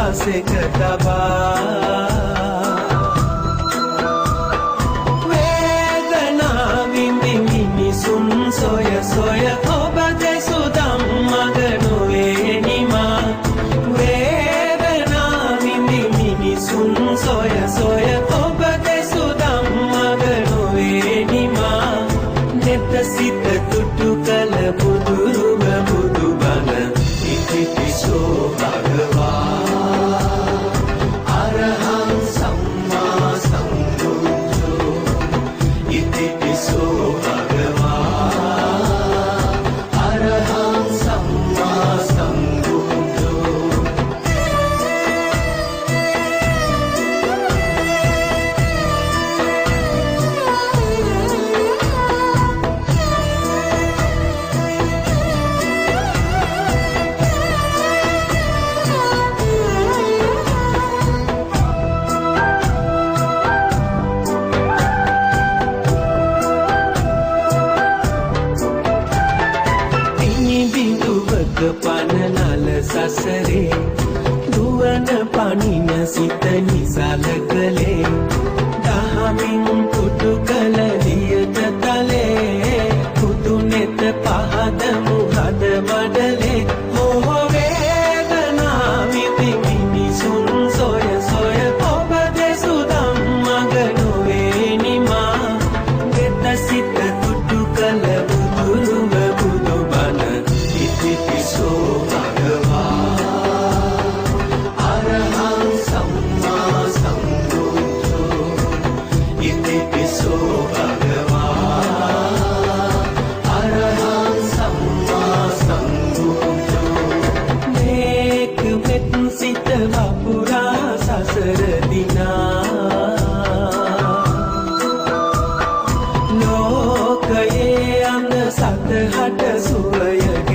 පසෙක තබා සොය සොය ඔබ දෙසුදම් මග නොවේ නිමා වේදනාවින් මිනිසුන් සොය සොය ඔබ දෙසුදම් මග නොවේ නිමා නෙත සිත තුටු කළ බුදුරුව බුදුබණ ඉතිපිසෝ භගවා අරහං සම්මා සම්බුද්ධෝ ඉතිපිසෝ පනනල සසරේ දුවන පනින සිත නිසල කළේ දහමින් පුටු කළ දියට තලේ පුතු නෙත පහද මුහද මඩලේ මොහ වේදනාවින් මිනිසුන් සොය සොය ඔබ දෙසුදම් මග නොවේ නිමා ගෙත සිත තුටු කළ බුදුරුව බුදුබණ ඉතිපිසෝ භගවා අරහං සම්මා සම්බුද්ධෝ ඉතිපිසෝ භගවා අරහං සම්මා සම්බුද්ධෝ මේක වෙත් සිත වපුරා සසර දිනා ලෝකයේ අන්ද සතහට සුවය